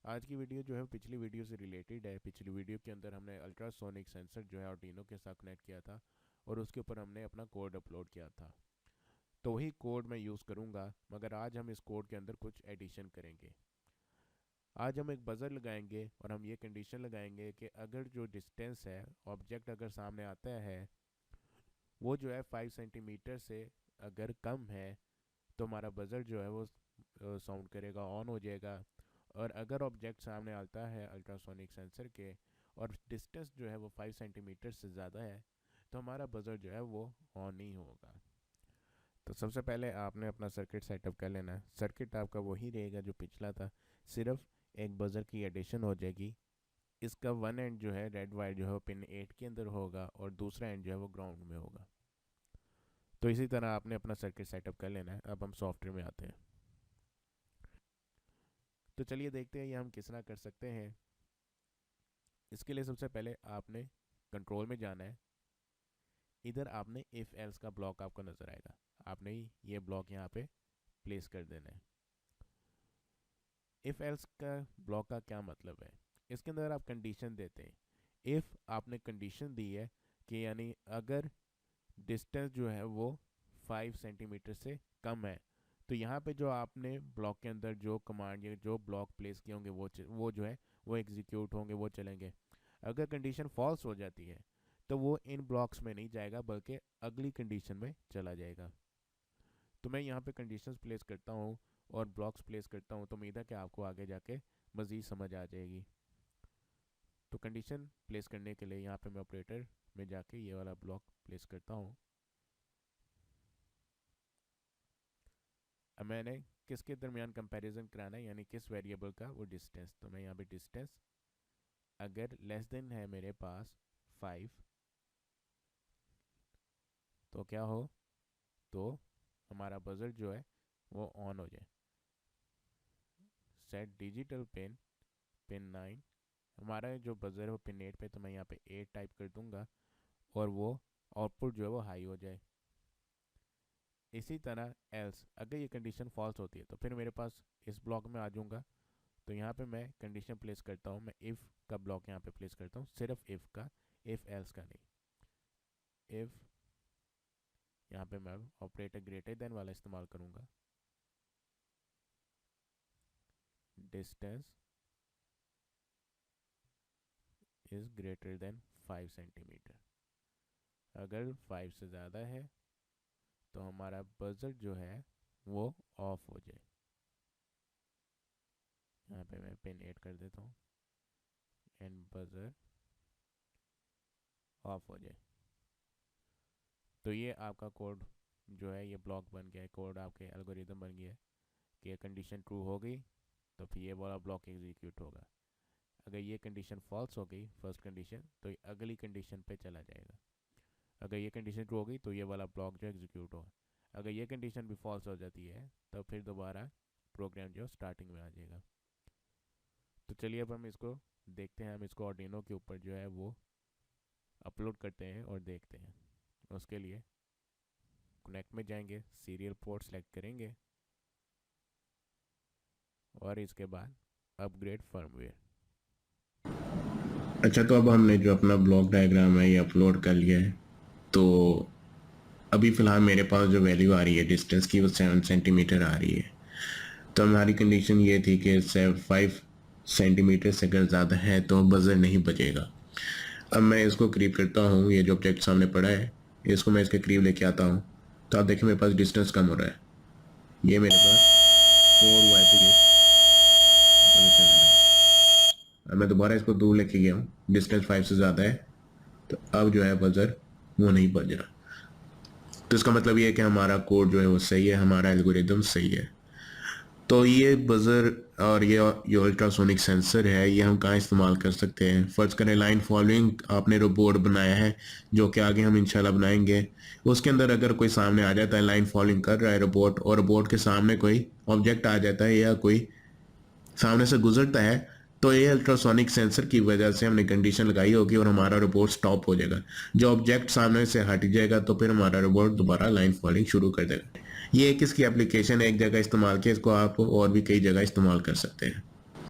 आज की वीडियो जो है पिछली वीडियो से रिलेटेड है। पिछली वीडियो के अंदर हमने अल्ट्रासोनिक सेंसर जो है आर्डिनो के साथ कनेक्ट किया था और उसके ऊपर हमने अपना कोड अपलोड किया था। तो वही कोड मैं यूज़ करूँगा, मगर आज हम इस कोड के अंदर कुछ एडिशन करेंगे। आज हम एक बज़र लगाएंगे और हम ये कंडीशन लगाएंगे कि अगर जो डिस्टेंस है, ऑब्जेक्ट अगर सामने आता है वो जो है 5 सेंटीमीटर से अगर कम है तो हमारा बज़र जो है वो साउंड करेगा, ऑन हो जाएगा। और अगर ऑब्जेक्ट सामने आता है अल्ट्रासोनिक सेंसर के और डिस्टेंस जो है वो 5 सेंटीमीटर से ज़्यादा है तो हमारा बज़र जो है वो ऑन नहीं होगा। तो सबसे पहले आपने अपना सर्किट सेटअप कर लेना है। सर्किट आपका वही रहेगा जो पिछला था, सिर्फ एक बज़र की एडिशन हो जाएगी। इसका वन एंड जो है रेड वायर जो है वो पिन 8 के अंदर होगा और दूसरा एंड जो है वो ग्राउंड में होगा। तो इसी तरह आपने अपना सर्किट सेटअप कर लेना है। अब हम सॉफ्टवेयर में आते हैं। तो चलिए देखते हैं ये हम किस तरह कर सकते हैं। इसके लिए सबसे पहले आपने कंट्रोल में जाना है। इधर आपने इफ़ एल्स का ब्लॉक आपको नज़र आएगा, आपने ये ब्लॉक यहाँ पे प्लेस कर देना है। इफ़ एल्स का ब्लॉक का क्या मतलब है? इसके अंदर आप कंडीशन देते हैं। इफ़ आपने कंडीशन दी है कि यानी अगर डिस्टेंस जो है वो 5 सेंटीमीटर से कम है तो यहाँ पे जो आपने ब्लॉक के अंदर जो कमांड या जो ब्लॉक प्लेस किए होंगे वो जो है वो एग्जीक्यूट होंगे, वो चलेंगे। अगर कंडीशन फॉल्स हो जाती है तो वो इन ब्लॉक्स में नहीं जाएगा बल्कि अगली कंडीशन में चला जाएगा। तो मैं यहाँ पे कंडीशंस प्लेस करता हूँ और ब्लॉक्स प्लेस करता हूँ, तो उम्मीद है कि आपको आगे जाके मज़ीद समझ आ जाएगी। तो कंडीशन प्लेस करने के लिए यहाँ पे मैं ऑपरेटर में जाके ये वाला ब्लॉक प्लेस करता हूँ। अब मैंने किसके दरमियान कंपैरिजन कराना है, यानी किस वेरिएबल का, वो डिस्टेंस। तो मैं यहाँ पे डिस्टेंस अगर लेस देन है मेरे पास 5 तो क्या हो, तो हमारा बजर जो है वो ऑन हो जाए। सेट डिजिटल पिन पिन 9, हमारा जो बजर है वो पिन 8 पे, तो मैं यहाँ पे 8 टाइप कर दूंगा और वो आउटपुट जो है वो हाई हो जाए। इसी तरह एल्स अगर ये कंडीशन फॉल्स होती है तो फिर मेरे पास इस ब्लॉक में आ जाऊँगा। तो यहाँ पे मैं कंडीशन प्लेस करता हूँ, मैं इफ़ का ब्लॉक यहाँ पे प्लेस करता हूँ, सिर्फ इफ़ का, इफ़ एल्स का नहीं। इफ़ यहाँ पे मैं ऑपरेटर ग्रेटर देन वाला इस्तेमाल करूँगा। Distance is greater than 5 centimetre. अगर 5 से ज़्यादा है तो हमारा बजर जो है वो ऑफ हो जाए। यहाँ पे मैं पिन 8 कर देता हूँ एंड बजर ऑफ हो जाए। तो ये आपका कोड जो है ये ब्लॉक बन गया है, कोड आपके एल्गोरिदम बन गया है कि कंडीशन ट्रू हो गई तो फिर ये वाला ब्लॉक एग्जीक्यूट होगा। अगर ये कंडीशन फॉल्स हो गई, फर्स्ट कंडीशन, तो ये अगली कंडीशन पे चला जाएगा। अगर ये कंडीशन ट्रू हो गई तो ये वाला ब्लॉक जो एग्जीक्यूट होगा। अगर ये कंडीशन भी फॉल्स हो जाती है तो फिर दोबारा प्रोग्राम जो स्टार्टिंग में आ जाएगा। तो चलिए अब हम इसको देखते हैं। हम इसको आर्डिनो के ऊपर जो है वो अपलोड करते हैं और देखते हैं। उसके लिए कनेक्ट में जाएंगे, सीरियल पोर्ट सेलेक्ट करेंगे और इसके बाद अपग्रेड फर्मवेयर। अच्छा, तो अब हमने जो अपना ब्लॉक डायग्राम है ये अपलोड कर लिया है। तो अभी फ़िलहाल मेरे पास जो वैल्यू आ रही है डिस्टेंस की वो 7 सेंटीमीटर आ रही है। तो हमारी कंडीशन ये थी कि 5 सेंटीमीटर से अगर ज़्यादा है तो बज़र नहीं बजेगा। अब मैं इसको करीब करता हूँ, ये जो ऑब्जेक्ट सामने पड़ा है इसको मैं इसके करीब लेके आता हूँ। तो आप देखें मेरे पास डिस्टेंस कम हो रहा है। ये मेरे पास 4 हुआ है तो ये बज़र चलने लगा। अब मैं दोबारा इसको दूर लेके गया हूँ, डिस्टेंस 5 से ज़्यादा है, तो अब जो है बज़र वो नहीं बज रहा। तो इसका मतलब ये है कि हमारा कोड जो है वो सही है, हमारा एल्गोरिदम सही है। तो ये बज़र और ये अल्ट्रासोनिक सेंसर है, ये हम कहाँ इस्तेमाल कर सकते हैं? फ़र्ज़ करें लाइन फॉलोइंग आपने रोबोट बनाया है, जो कि आगे हम इंशाल्लाह बनाएंगे। उसके अंदर अगर कोई सामने आ जाता है, लाइन फॉलोइंग कर रहा है रोबोट, और रोबोट के सामने कोई ऑब्जेक्ट आ जाता है या कोई सामने से गुजरता है, तो ये अल्ट्रासोनिक सेंसर की वजह से हमने कंडीशन लगाई होगी और हमारा रोबोट स्टॉप हो जाएगा। जो ऑब्जेक्ट सामने से हट जाएगा तो फिर हमारा रोबोट दोबारा लाइन फॉलोइंग शुरू कर देगा। ये एक इसकी एप्लीकेशन है, एक जगह इस्तेमाल किया, इसको आप और भी कई जगह इस्तेमाल कर सकते हैं।